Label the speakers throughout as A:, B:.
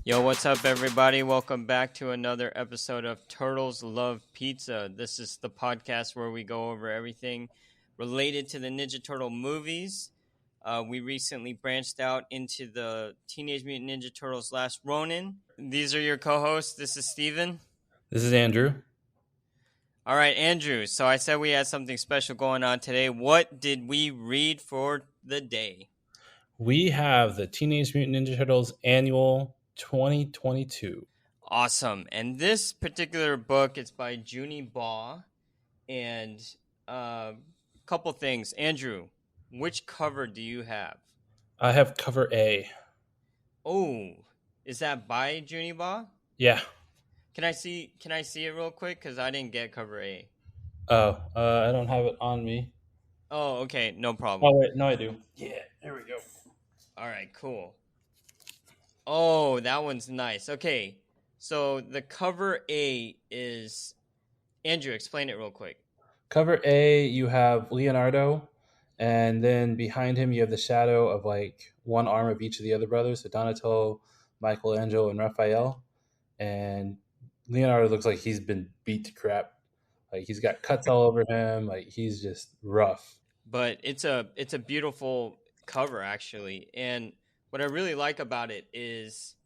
A: Yo, what's up, everybody? Welcome back to another episode of Turtles Love Pizza. This is the podcast where we go over everything related to the Ninja Turtle movies. We recently branched out into the Teenage Mutant Ninja Turtles Last Ronin. These are your co hosts. This is Steven.
B: This is Andrew.
A: All right, Andrew. So I said we had something special going on today. What did we read for the day?
B: We have the Teenage Mutant Ninja Turtles Annual 2022.
A: Awesome. And this particular book is by Juni and couple things. Andrew, which cover do you have?
B: I have cover A.
A: Oh, is that by Juniba?
B: Yeah.
A: Can I see it real quick? Because I didn't get cover A.
B: Oh, I don't have it on me.
A: Oh, okay, no problem.
B: Oh, wait. No, I do. Yeah, there we go.
A: All right, cool. Oh, that one's nice. Okay, so the cover A is Andrew. Explain it real quick.
B: Cover A, you have Leonardo, and then behind him you have the shadow of like one arm of each of the other brothers. So Donatello, Michelangelo, and Raphael. And Leonardo looks like he's been beat to crap. Like he's got cuts all over him. Like he's just rough.
A: But it's a beautiful cover actually, and what I really like about it is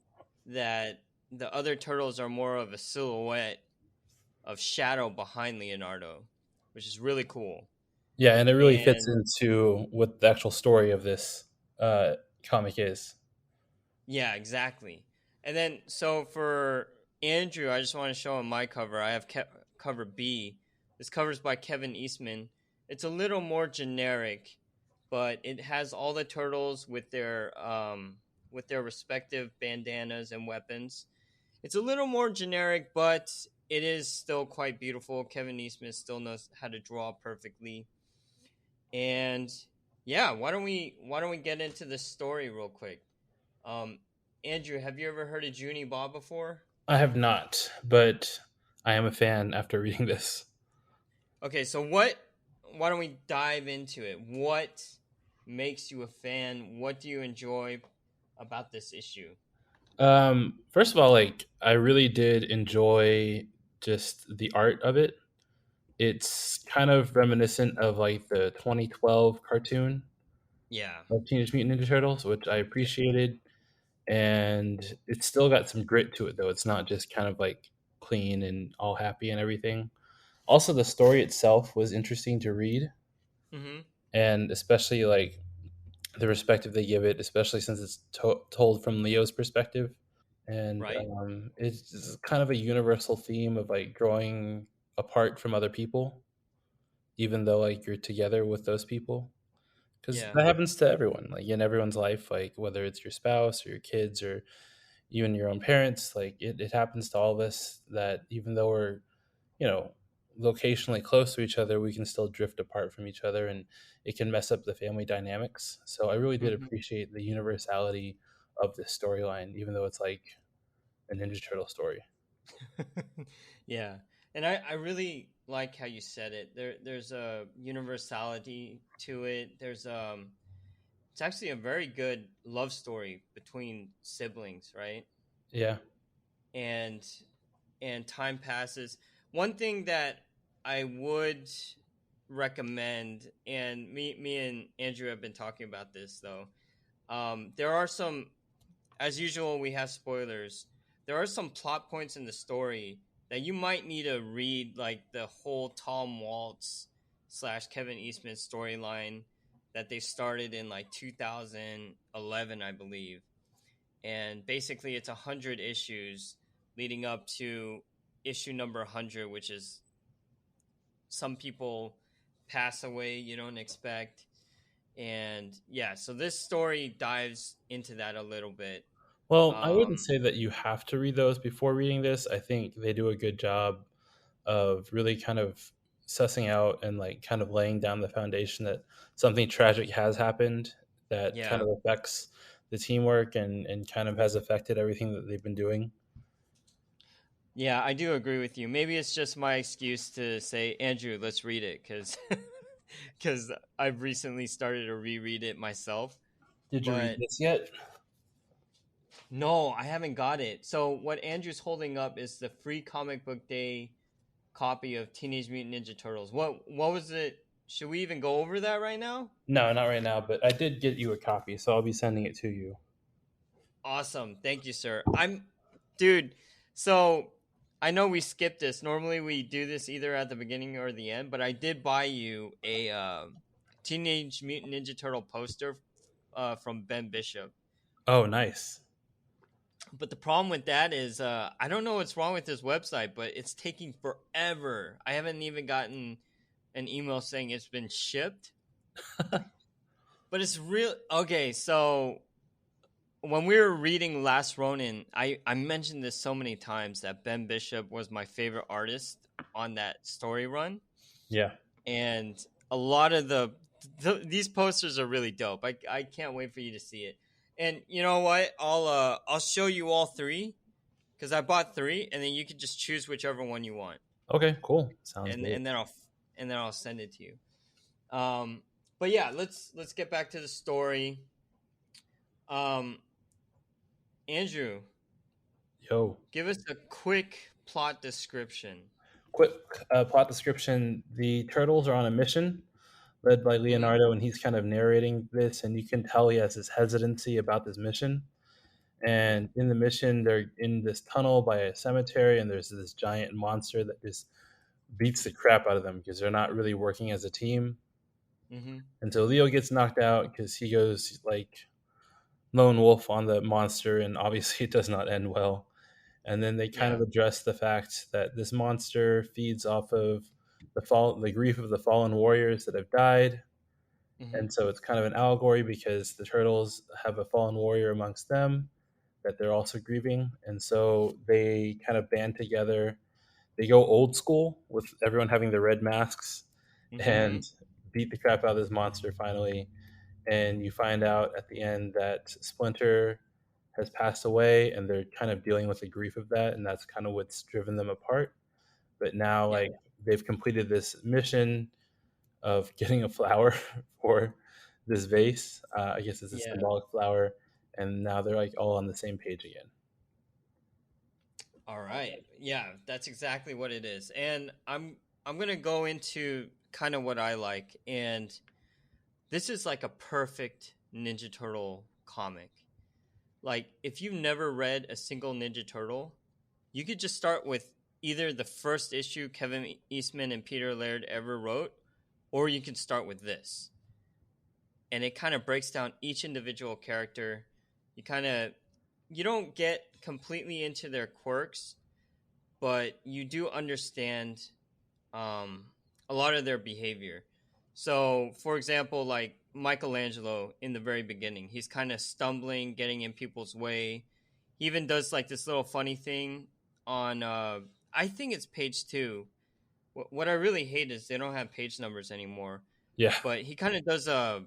A: that the other turtles are more of a silhouette of shadow behind Leonardo, which is really cool.
B: Yeah, and it really fits
A: And
B: into what the actual story of this comic is.
A: yeah, exactly. And then so for Andrew, I just want to show him my cover. I have cover B. This cover's by Kevin Eastman. It's a little more generic, but it has all the turtles with their respective bandanas and weapons. It's a little more generic, but it is still quite beautiful. Kevin Eastman still knows how to draw perfectly. And yeah, why don't we get into the story real quick? Andrew, have you ever heard of Juni before?
B: I have not, but I am a fan after reading this.
A: Okay, so why don't we dive into it? What makes you a fan? What do you enjoy about this issue?
B: First of all, like I really did enjoy just the art of it. It's kind of reminiscent of like the 2012 cartoon
A: Yeah.
B: of Teenage Mutant Ninja Turtles, which I appreciated. And it's still got some grit to it, though. It's not just kind of like clean and all happy and everything. Also, the story itself was interesting to read,
A: Mm-hmm.
B: and especially like the perspective they give it, especially since it's told from Leo's perspective. And
A: Right.
B: it's kind of a universal theme of like growing apart from other people, even though like you're together with those people. Because
A: Yeah.
B: that happens to everyone, like in everyone's life, like whether it's your spouse or your kids or even your own parents, like it happens to all of us that even though we're, you know, locationally close to each other, we can still drift apart from each other and it can mess up the family dynamics. So I really did
A: Mm-hmm.
B: appreciate the universality of this storyline, even though it's like a Ninja Turtle story.
A: Yeah, and I really like how you said it. There's a universality to it. It's actually a very good love story between siblings, right?
B: Yeah.
A: And time passes. One thing that I would recommend, and me and Andrew have been talking about this though. There are some, as usual, we have spoilers. There are some plot points in the story that you might need to read, like the whole Tom Waltz / Kevin Eastman storyline that they started in like 2011, I believe. And basically, it's 100 issues leading up to issue number 100, which is some people pass away you don't expect. And yeah, so this story dives into that a little bit.
B: Well, I wouldn't
A: Um,
B: say that you have to read those before reading this. I think they do a good job of really kind of sussing out and like kind of laying down the foundation that something tragic has happened that kind
A: yeah,
B: of affects the teamwork and kind of has affected everything that they've been doing.
A: yeah, I do agree with you. Maybe it's just my excuse to say, Andrew, let's read it, because I've recently started to reread it myself.
B: Did you read
A: But
B: this yet?
A: No, I haven't got it. So what Andrew's holding up is the free comic book day copy of Teenage Mutant Ninja Turtles. What was it? Should we even go over that right now?
B: No, not right now, but I did get you a copy, so I'll be sending it to you.
A: Awesome. Thank you, sir. Dude, so I know we skipped this. Normally we do this either at the beginning or the end, but I did buy you a Teenage Mutant Ninja Turtle poster from Ben Bishop.
B: Oh, nice.
A: But the problem with that is I don't know what's wrong with this website, but it's taking forever. I haven't even gotten an email saying it's been shipped. But it's real. Okay, so when we were reading Last Ronin, I mentioned this so many times that Ben Bishop was my favorite artist on that story run,
B: Yeah.
A: and a lot of these posters are really dope. I can't wait for you to see it. And you know what? I'll show you all three because I bought three, and then you can just choose whichever one you want,
B: Okay, cool. Sounds
A: and
B: great.
A: and then I'll send it to you. Um, but yeah, let's get back to the story. Um, Andrew,
B: Yo.
A: give us a quick plot description.
B: Quick plot description. The turtles are on a mission led by
A: Mm-hmm.
B: Leonardo, and he's kind of narrating this, and you can tell he has this hesitancy about this mission. And in the mission, they're in this tunnel by a cemetery, and there's this giant monster that just beats the crap out of them because they're not really working as a team.
A: Mm-hmm.
B: And so Leo gets knocked out because he goes like lone wolf on the monster, and obviously it does not end well. And then they kind
A: Yeah.
B: of address the fact that this monster feeds off of the grief of the fallen warriors that have died.
A: Mm-hmm.
B: And so it's kind of an allegory because the turtles have a fallen warrior amongst them that they're also grieving. And so they kind of band together. They go old school with everyone having the red masks
A: Mm-hmm.
B: and beat the crap out of this monster finally. And you find out at the end that Splinter has passed away and they're kind of dealing with the grief of that. And that's kind of what's driven them apart. But now,
A: Yeah.
B: like, they've completed this mission of getting a flower for this vase. I guess it's a
A: Yeah.
B: symbolic flower. And now they're like all on the same page again.
A: All right. Yeah, that's exactly what it is. And I'm gonna go into kind of what I like, and this is like a perfect Ninja Turtle comic. Like, if you've never read a single Ninja Turtle, you could just start with either the first issue Kevin Eastman and Peter Laird ever wrote, or you can start with this. And it kind of breaks down each individual character. You don't get completely into their quirks, but you do understand um, a lot of their behavior. So, for example, like Michelangelo in the very beginning, he's kind of stumbling, getting in people's way. He even does like this little funny thing on, I think it's page two. What I really hate is they don't have page numbers anymore.
B: Yeah.
A: But he kind of does a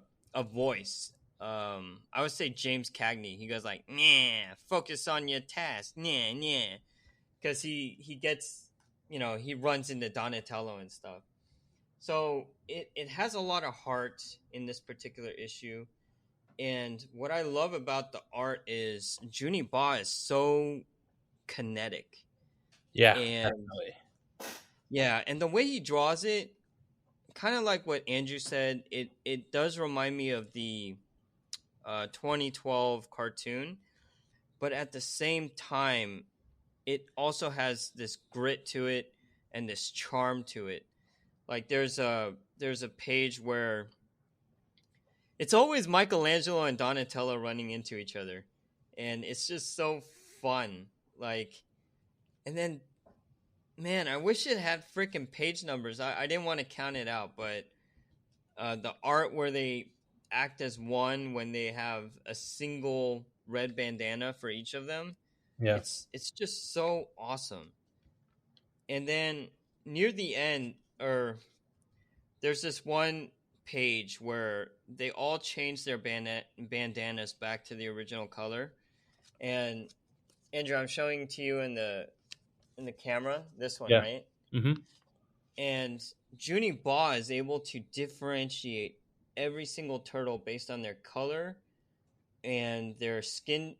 A: voice. I would say James Cagney. He goes like, "Nah, focus on your task, nah, nah," because he gets, he runs into Donatello and stuff. So it has a lot of heart in this particular issue. And what I love about the art is Juni Ba is so kinetic.
B: Yeah,
A: And
B: definitely.
A: yeah, and the way he draws it, kind of like what Andrew said, it does remind me of the 2012 cartoon, but at the same time, it also has this grit to it and this charm to it. Like there's a page where it's always Michelangelo and Donatello running into each other, and it's just so fun. Like, and then man, I wish it had freaking page numbers. I didn't want to count it out, but the art where they act as one when they have a single red bandana for each of them,
B: Yeah.
A: it's just so awesome. And then near the end, or there's this one page where they all change their bandanas back to the original color. And Andrew, I'm showing to you in the camera this one,
B: Yeah.
A: right?
B: Hmm.
A: And Juni Ba is able to differentiate every single turtle based on their color and their skin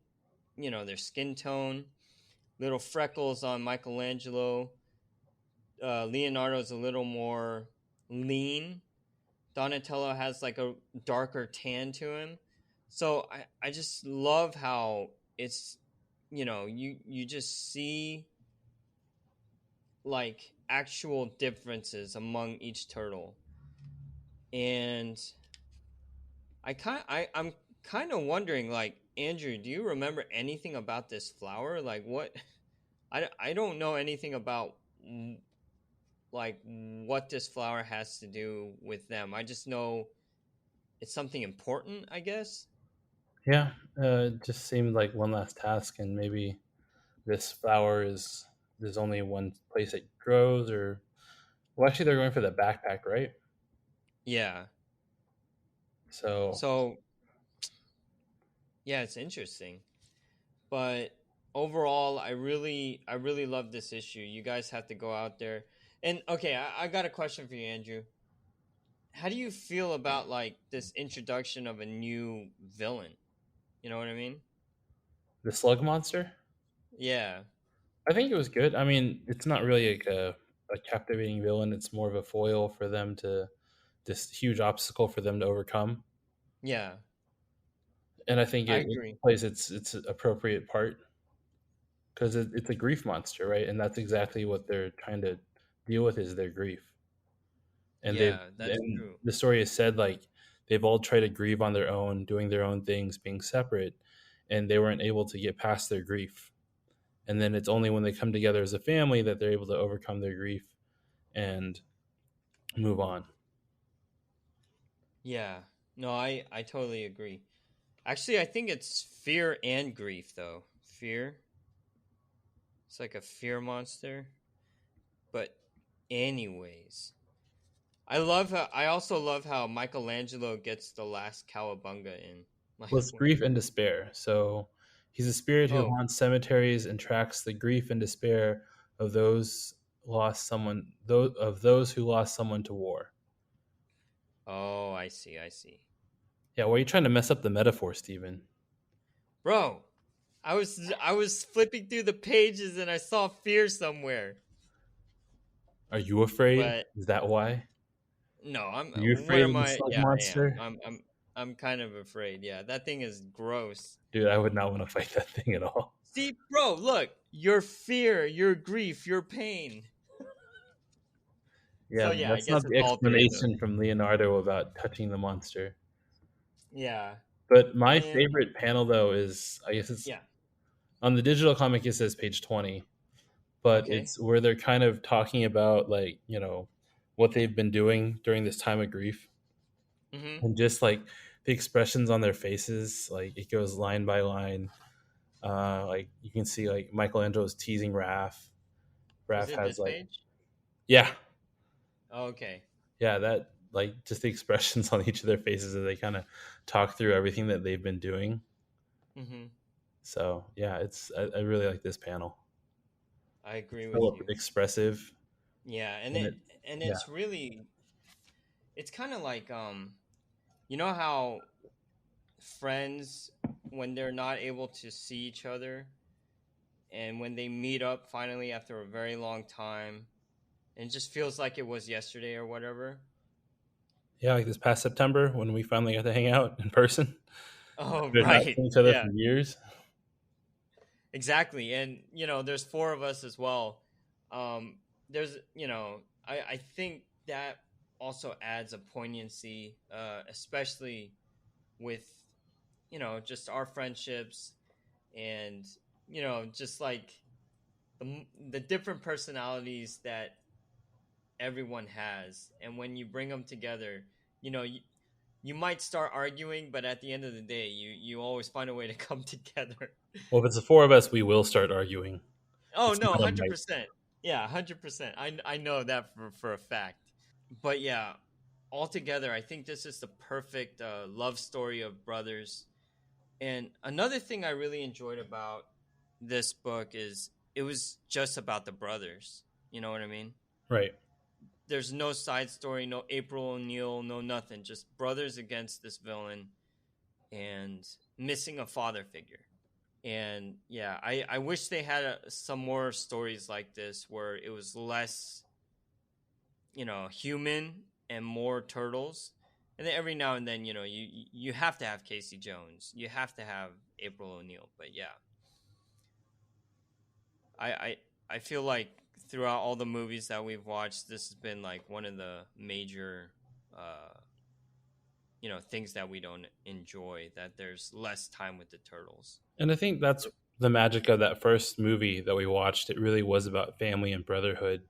A: their skin tone, little freckles on Michelangelo. Leonardo's a little more lean. Donatello has like a darker tan to him. So I just love how it's you just see like actual differences among each turtle. And I'm kind of wondering, like, Andrew, do you remember anything about this flower? Like what I don't know anything about like what this flower has to do with them. I just know it's something important, I guess.
B: Yeah, it just seemed like one last task, and maybe this flower is there's only one place it grows, or well, actually, they're going for the backpack, right?
A: Yeah.
B: So
A: So, yeah, it's interesting. But overall, I really love this issue. You guys have to go out there. And okay, I got a question for you, Andrew. How do you feel about like this introduction of a new villain? You know what I mean?
B: the slug monster,
A: Yeah.
B: I think it was good. I mean, it's not really like a captivating villain. It's more of a foil for them to this huge obstacle for them to overcome,
A: Yeah.
B: and I think
A: I
B: it
A: agree.
B: plays its appropriate part because it's a grief monster, right? And that's exactly what they're trying to deal with is their grief. And they've
A: Yeah, that's
B: and
A: true.
B: the story is said like they've all tried to grieve on their own, doing their own things, being separate, and they weren't able to get past their grief. And then it's only when they come together as a family that they're able to overcome their grief and move on.
A: Yeah. No, I totally agree. Actually, I think it's fear and grief though. Fear. It's like a fear monster. But anyways, I also love how Michelangelo gets the last cowabunga in. Like
B: Well, it's grief and despair. So he's a spirit who
A: oh,
B: haunts cemeteries and tracks the grief and despair of those who lost someone to war.
A: oh, I see, I see.
B: Yeah, why are you trying to mess up the metaphor, Stephen?
A: Bro, I was flipping through the pages and I saw fear somewhere.
B: Are you afraid?
A: But
B: Is that why? Are
A: no,
B: you
A: what
B: afraid of
A: am
B: the
A: I?
B: slug
A: Yeah, I am.
B: monster?
A: I'm kind of afraid. Yeah, that thing is gross.
B: Dude, I would not want to fight that thing at all.
A: See, bro, look, your fear, your grief, your pain.
B: Yeah,
A: So
B: but
A: yeah, I
B: that's
A: guess
B: not
A: it's
B: the
A: all three of them.
B: explanation from Leonardo about touching the monster.
A: Yeah.
B: But my
A: And
B: favorite panel, though, is I guess it's
A: yeah.
B: on the digital comic, it says page 20, but
A: Okay.
B: it's where they're kind of talking about, like, what they've been doing during this time of grief
A: Mhm.
B: and just like the expressions on their faces. Like, it goes line by line. Like, you can see, like, Michelangelo's teasing Raph.
A: Is
B: Raph
A: it
B: has,
A: this
B: like,
A: page?
B: yeah,
A: Okay.
B: yeah, that, like, just the expressions on each of their faces as they kind of talk through everything that they've been doing.
A: Mhm.
B: So yeah, I really like this panel.
A: I agree with
B: So
A: you.
B: expressive,
A: Yeah, and
B: and
A: it
B: it
A: and
B: yeah,
A: it's really it's kind of like you know how friends when they're not able to see each other and when they meet up finally after a very long time and it just feels like it was yesterday or whatever.
B: yeah. Like this past September when we finally got to hang out in person
A: Oh,
B: after not
A: right.
B: seeing each other
A: Yeah.
B: for years.
A: Exactly. And there's four of us as well. There's I think that also adds a poignancy, especially with just our friendships and just like the different personalities that everyone has, and when you bring them together, you know you, you might start arguing, but at the end of the day, you always find a way to come together.
B: Well, if it's the four of us, we will start arguing.
A: Oh
B: It's
A: no,
B: not a
A: hundred
B: mic.
A: percent. Yeah, 100%. I know that for a fact. But yeah, altogether, I think this is the perfect love story of brothers. And another thing I really enjoyed about this book is it was just about the brothers. You know what I mean?
B: Right.
A: There's no side story, no April O'Neil, no nothing. Just brothers against this villain and missing a father figure. And yeah, I wish they had some more stories like this where it was less, human and more turtles. And then every now and then, you have to have Casey Jones, you have to have April O'Neil. But yeah, I I, I feel like throughout all the movies that we've watched, this has been like one of the major uh things that we don't enjoy, that there's less time with the turtles.
B: And I think that's the magic of that first movie that we watched. It really was about family and brotherhood.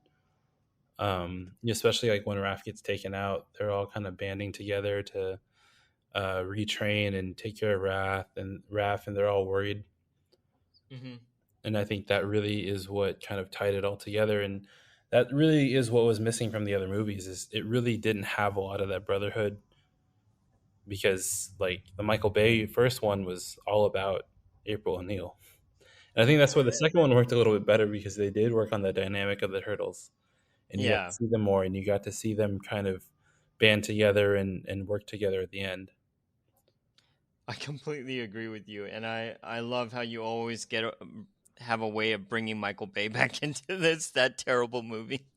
B: Especially like when Raph gets taken out, they're all kind of banding together to retrain and take care of Raph, and they're all worried.
A: Mm-hmm.
B: And I think that really is what kind of tied it all together. And that really is what was missing from the other movies. Is it really didn't have a lot of that brotherhood, because like the Michael Bay first one was all about April O'Neil. And I think that's why the second one worked a little bit better, because they did work on the dynamic of the turtles, and you got to
A: Yeah,
B: see them more, and you got to see them kind of band together and work together at the end.
A: I completely agree with you, and I love how you always have a way of bringing Michael Bay back into that terrible movie.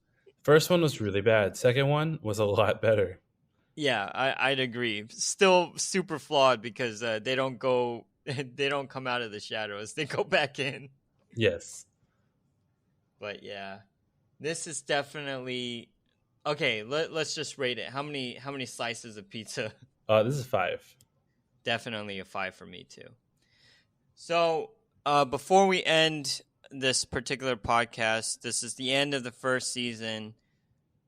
B: First one was really bad. Second one was a lot better.
A: Yeah, I'd agree. Still super flawed because they don't go, they don't come out of the shadows. They go back in.
B: Yes.
A: But yeah, this is definitely okay. Let's just rate it. How many slices of pizza?
B: This is five.
A: Definitely a 5 for me too. So before we end this particular podcast, this is the end of the first season.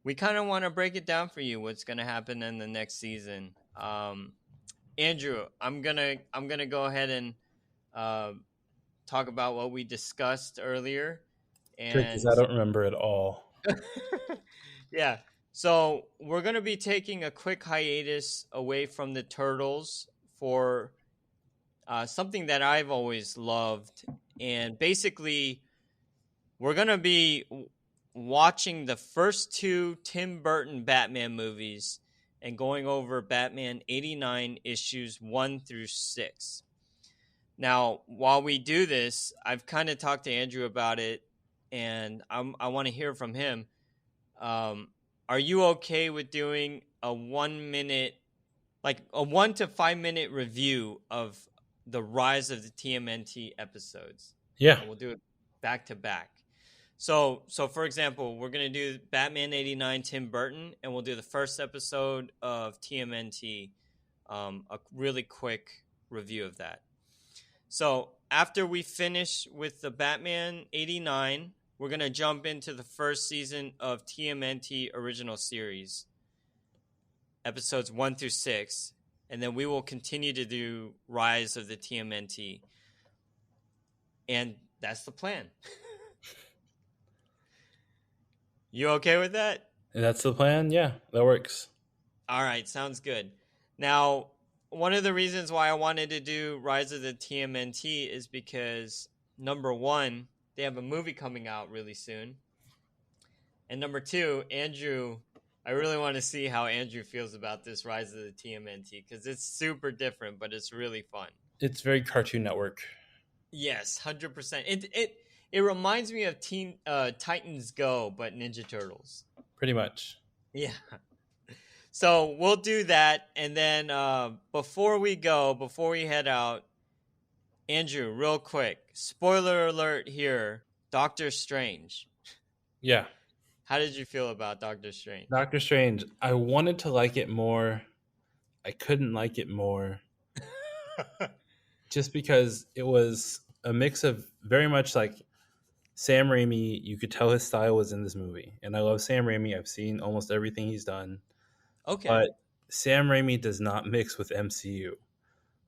A: We kind of want to break it down for you. What's going to happen in the next season? Andrew, I'm gonna go ahead and uh, talk about what we discussed earlier,
B: Good, because
A: and
B: I don't remember at all.
A: yeah. So we're gonna be taking a quick hiatus away from the turtles for something that I've always loved, and basically we're gonna be watching the first two Tim Burton Batman movies and going over Batman 89 issues 1 through 6. Now, while we do this, I've kind of talked to Andrew about it, and I want to hear from him. Um, are you okay with doing a 1 minute, like a 1 to 5 minute review of the Rise of the TMNT episodes?
B: Yeah.
A: And we'll do it back to back. So for example, we're gonna do Batman '89 Tim Burton, and we'll do the first episode of TMNT, a really quick review of that. So after we finish with the Batman '89, we're gonna jump into the first season of TMNT original series, episodes 1 through 6, and then we will continue to do Rise of the TMNT, and that's the plan. You okay with that?
B: And that's the plan. Yeah, that works.
A: All right, sounds good. Now, one of the reasons why I wanted to do Rise of the TMNT is because number one, they have a movie coming out really soon. And number two, Andrew, I really want to see how Andrew feels about this Rise of the TMNT because it's super different, but it's really fun.
B: It's very Cartoon Network.
A: Yes, 100%. It reminds me of Teen Titans Go, but Ninja Turtles.
B: Pretty much.
A: Yeah. So we'll do that, and then before we head out, Andrew, real quick, spoiler alert here: Doctor Strange.
B: Yeah.
A: How did you feel about Doctor Strange?
B: Doctor Strange. I wanted to like it more. I couldn't like it more, just because it was a mix of very much like Sam Raimi. You could tell his style was in this movie. And I love Sam Raimi. I've seen almost everything he's done.
A: Okay.
B: But Sam Raimi does not mix with MCU.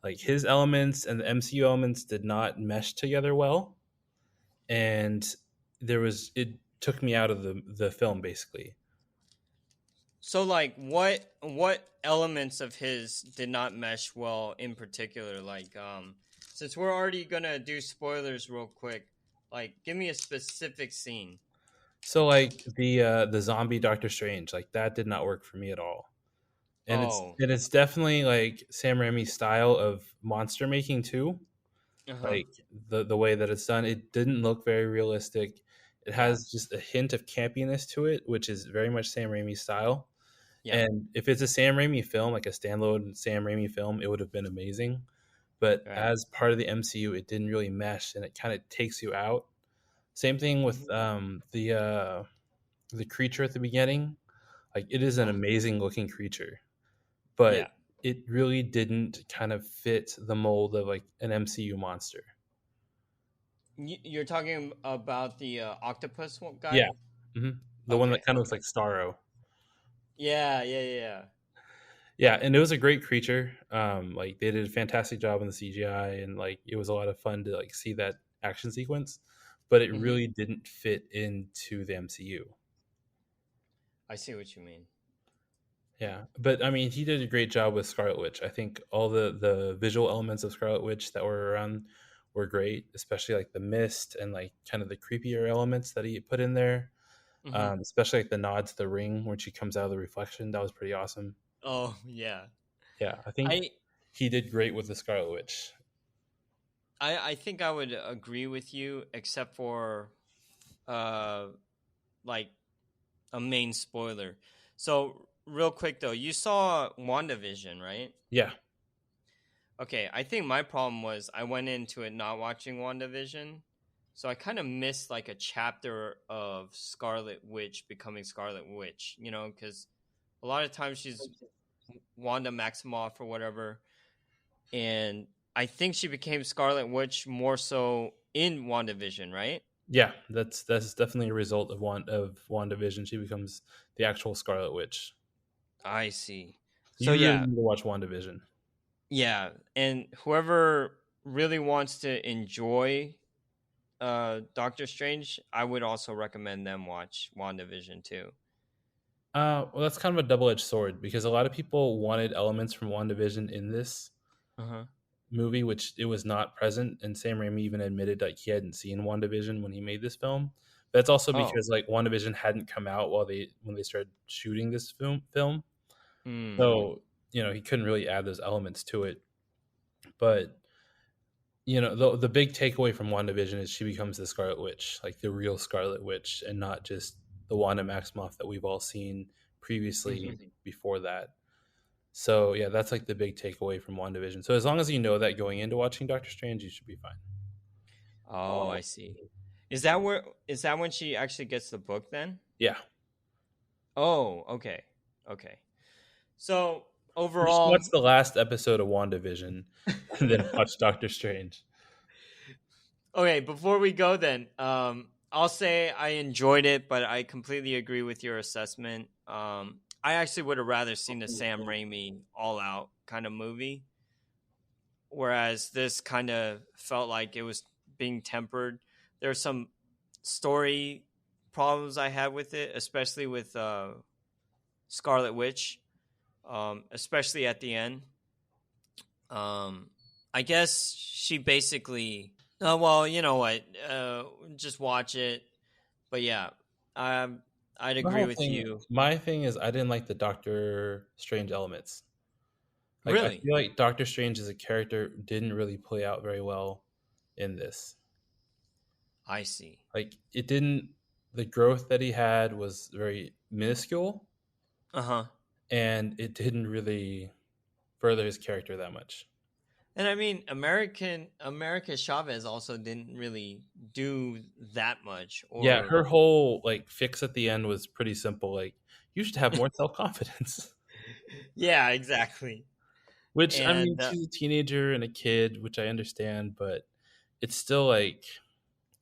B: Like his elements and the MCU elements did not mesh together well. And it took me out of the film basically.
A: So, like, what elements of his did not mesh well in particular? Like, since we're already gonna do spoilers real quick, like, give me a specific scene.
B: So like the zombie Doctor Strange, like that did not work for me at all. And
A: Oh,
B: it's definitely like Sam Raimi's style of monster making too.
A: Uh-huh.
B: Like the way that it's done, it didn't look very realistic. It
A: Yeah.
B: has just a hint of campiness to it, which is very much Sam Raimi's style.
A: Yeah.
B: And if it's a Sam Raimi film, like a standalone Sam Raimi film, it would have been amazing. But
A: Right.
B: as part of the MCU, it didn't really mesh, and it kind of takes you out. Same thing with
A: Mhm.
B: the creature at the beginning. Like it is an
A: Oh,
B: amazing looking creature,
A: yeah.
B: but it really didn't kind of fit the mold of like an MCU monster.
A: You're talking about the octopus
B: Yeah.
A: guy?
B: hmm The one
A: Okay.
B: that kind of looks
A: Okay.
B: like Starro.
A: Yeah. Yeah. Yeah.
B: Yeah, and it was a great creature. Like they did a fantastic job on the CGI, and like it was a lot of fun to like see that action sequence, but it
A: Hmm.
B: really didn't fit into the MCU.
A: I see what you mean.
B: Yeah, but I mean, he did a great job with Scarlet Witch. I think all the visual elements of Scarlet Witch that were around were great, especially like the mist and like kind of the creepier elements that he put in there.
A: Hmm.
B: Especially like the nod to the ring when she comes out of the reflection. That was pretty awesome.
A: Oh, yeah.
B: Yeah, I think
A: I
B: he did great with the Scarlet Witch.
A: I think I would agree with you, except for uh like a main spoiler. So real quick though, you saw WandaVision, right?
B: Yeah,
A: Okay, I think my problem was I went into it not watching WandaVision. So I kind of missed like a chapter of Scarlet Witch becoming Scarlet Witch, because a lot of times she's Wanda Maximoff or whatever. And I think she became Scarlet Witch more so in WandaVision, right?
B: yeah, that's definitely a result of WandaVision. She becomes the actual Scarlet Witch.
A: I see. So
B: You really
A: yeah,
B: need to watch WandaVision.
A: yeah. And whoever really wants to enjoy Doctor Strange, I would also recommend them watch WandaVision too.
B: Well, that's kind of a double edged sword because a lot of people wanted elements from WandaVision in this
A: Uh-huh.
B: movie, which it was not present. And Sam Raimi even admitted like he hadn't seen WandaVision when he made this film. That's also
A: Oh.
B: because like WandaVision hadn't come out while they when they started shooting this film.
A: Hmm.
B: So he couldn't really add those elements to it. But the big takeaway from WandaVision is she becomes the Scarlet Witch, like the real Scarlet Witch, and not just the Wanda Maximoff that we've all seen previously
A: Hmm.
B: before that. So yeah, that's like the big takeaway from WandaVision. So as long as you know that going into watching Doctor Strange, you should be fine.
A: Oh, I see. Is that when she actually gets the book then?
B: Yeah,
A: Oh, okay. Okay. So
B: you should watch
A: overall,
B: the last episode of WandaVision and then watch Doctor Strange.
A: okay, before we go then, I'll say I enjoyed it, but I completely agree with your assessment. I actually would have rather seen the Sam Raimi all out kind of movie, whereas this kind of felt like it was being tempered. There's some story problems I had with it, especially with Scarlet Witch, especially at the end. Um, I guess she basically. Oh well, you know what? Just watch it. But yeah, um, I'd
B: My
A: agree
B: whole
A: with
B: thing,
A: you.
B: my thing is, I didn't like the Doctor Strange elements. Like, I
A: Really,
B: feel like Doctor Strange as a character didn't really play out very well in this.
A: I see.
B: Like, it didn't. The growth that he had was very minuscule,
A: Uh huh.
B: and it didn't really further his character that much.
A: And I mean, America Chavez also didn't really do that much,
B: Yeah,
A: or
B: her whole like fix at the end was pretty simple. Like, you should have more self confidence.
A: yeah, exactly.
B: Which I mean,
A: And
B: she's a teenager and a kid, which I understand, but it's still like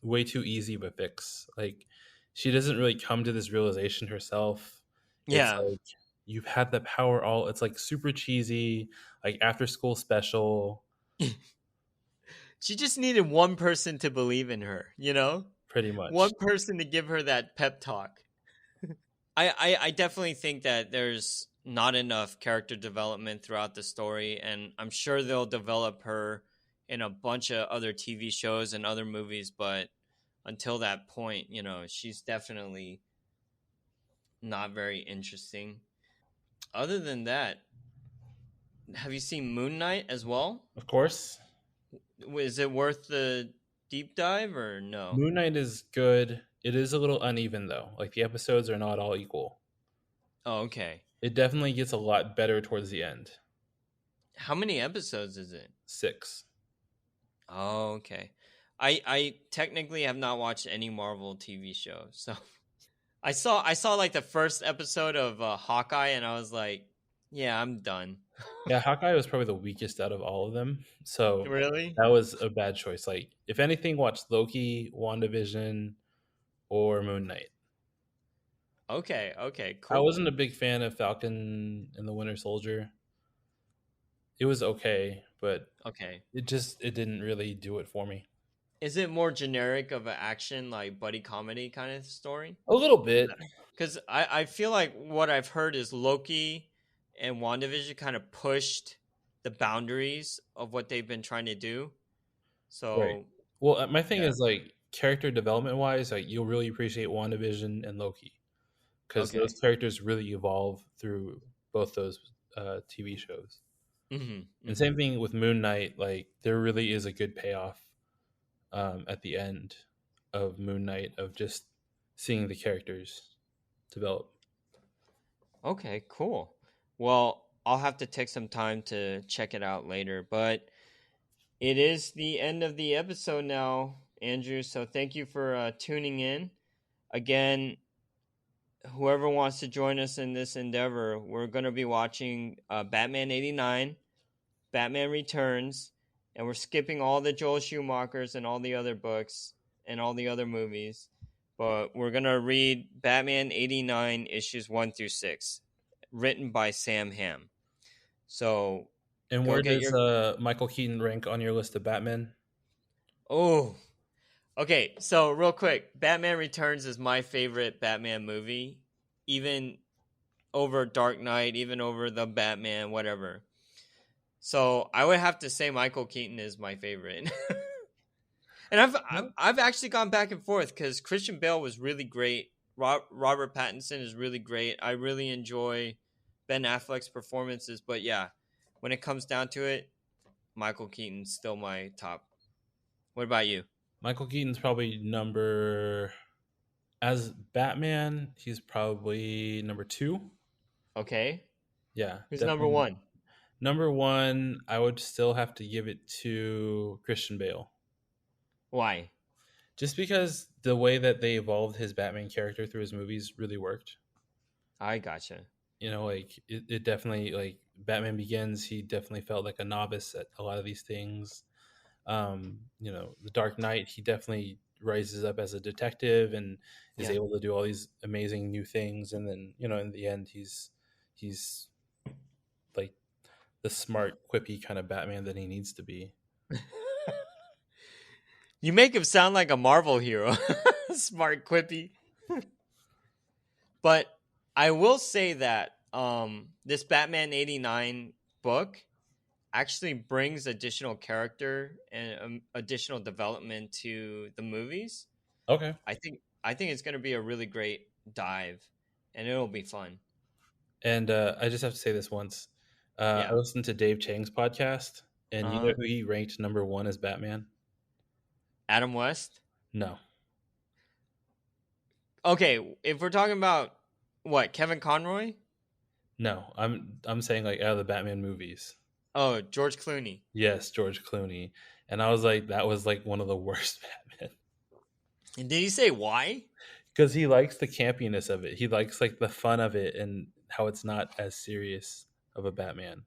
B: way too easy of a fix. Like, she doesn't really come to this realization herself. It's
A: yeah,
B: like you've had the power all. It's like super cheesy, like after school special,
A: she just needed one person to believe in her.
B: pretty much.
A: One person to give her that pep talk. I definitely think that there's not enough character development throughout the story, and I'm sure they'll develop her in a bunch of other TV shows and other movies, but until that point, she's definitely not very interesting. Other than that, have you seen Moon Knight as well?
B: Of course,
A: is it worth the deep dive or no?
B: Moon Knight is good. It is a little uneven though. Like the episodes are not all equal.
A: Oh, okay.
B: It definitely gets a lot better towards the end.
A: How many episodes is it?
B: 6.
A: Oh, okay. I technically have not watched any Marvel TV shows, so I saw like the first episode of Hawkeye, and I was like, yeah, I'm done.
B: Yeah, Hawkeye was probably the weakest out of all of them. So
A: Really?
B: that was a bad choice. Like if anything, watch Loki, WandaVision, or Moon Knight.
A: Okay, okay,
B: I
A: cool.
B: wasn't a big fan of Falcon and the Winter Soldier. It was okay, but
A: Okay.
B: it didn't really do it for me.
A: Is it more generic of an action, like buddy comedy kind of story?
B: A little bit.
A: Because I feel like what I've heard is Loki and WandaVision kind of pushed the boundaries of what they've been trying to do.
B: Right.
A: So,
B: Well, my thing
A: yeah.
B: is like character development wise, like you'll really appreciate WandaVision and Loki because those
A: Okay.
B: characters really evolve through both those TV shows.
A: Mm-hmm.
B: And
A: Mm-hmm.
B: same thing with Moon Knight. Like there really is a good payoff at the end of Moon Knight of just seeing the characters develop.
A: Okay, cool. Well, I'll have to take some time to check it out later, but it is the end of the episode now, Andrew. So thank you for tuning in. Again, whoever wants to join us in this endeavor, we're going to be watching Batman 89, Batman Returns, and we're skipping all the Joel Schumachers and all the other books and all the other movies. But we're going to read Batman 89 issues 1 through 6, written by Sam Hamm. So
B: And
A: go
B: where
A: get
B: does
A: your.
B: Michael Keaton rank on your list of Batman?
A: Oh, okay. So, real quick, Batman Returns is my favorite Batman movie, even over Dark Knight, even over the Batman, whatever. So I would have to say Michael Keaton is my favorite. And I've actually gone back and forth because Christian Bale was really great. Robert Pattinson is really great. I really enjoy Ben Affleck's performances, but yeah, when it comes down to it, Michael Keaton's still my top. What about you?
B: Michael Keaton's probably number as Batman. He's probably number 2.
A: Okay,
B: Yeah,
A: who's number
B: definitely.
A: one?
B: Number 1, I would still have to give it to Christian Bale.
A: Why?
B: Just because the way that they evolved his Batman character through his movies really worked.
A: I gotcha.
B: You know, like it definitely like Batman Begins, he definitely felt like a novice at a lot of these things. You know, The Dark Knight, he definitely rises up as a detective and is
A: Yeah.
B: able to do all these amazing new things. And then, you know, in the end, he's like the smart, quippy kind of Batman that he needs to be.
A: You make him sound like a Marvel hero. Smart, quippy. But I will say that this Batman 89 book actually brings additional character and additional development to the movies.
B: Okay.
A: I think it's going to be a really great dive, and it'll be fun.
B: And I just have to say this once. I
A: Yeah.
B: listened to Dave Chang's podcast, and you know
A: Uh-huh.
B: who he ranked number 1 as Batman?
A: Adam West.
B: No,
A: Okay, if we're talking about what, Kevin Conroy?
B: no. I'm saying like out of the Batman movies.
A: Oh, George Clooney.
B: Yes, George Clooney. And I was like, that was like one of the worst Batman
A: And did he say why?
B: because he likes the campiness of it. He likes like the fun of it and how it's not as serious of a Batman.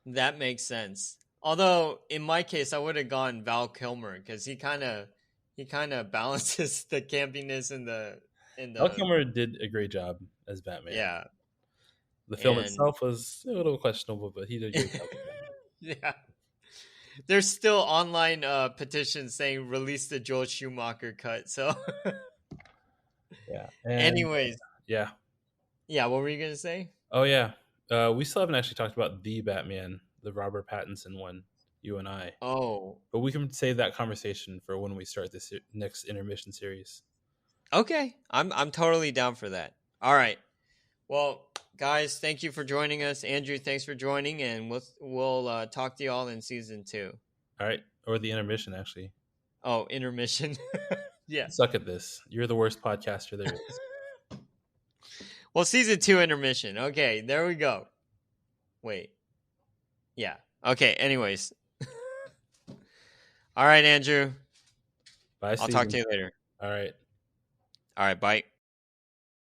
A: That makes sense. Although in my case, I would have gone Val Kilmer because he kind of balances the campiness and
B: Val
A: the
B: Kilmer did a great job as Batman.
A: yeah.
B: The film
A: And
B: itself was a little questionable, but he did a great job as Batman.
A: yeah, there's still online petitions saying release the Joel Schumacher cut. So,
B: Yeah, and
A: anyways,
B: yeah.
A: yeah, what were you gonna say?
B: Oh yeah, we still haven't actually talked about the Batman, the Robert Pattinson one. You and I.
A: Oh,
B: But we can save that conversation for when we start this next intermission series.
A: okay. I'm totally down for that. All right. Well, guys, thank you for joining us. Andrew, thanks for joining, and we'll talk to you all in season 2.
B: All right, or the intermission actually.
A: Oh, intermission. Yeah.
B: You suck at this. You're the worst podcaster there is.
A: Well, season 2 intermission. Okay, there we go. Wait. Yeah. Okay, anyways. All right, Andrew.
B: Bye,
A: I'll talk
B: Steven.
A: to you later.
B: All right.
A: All right, bye.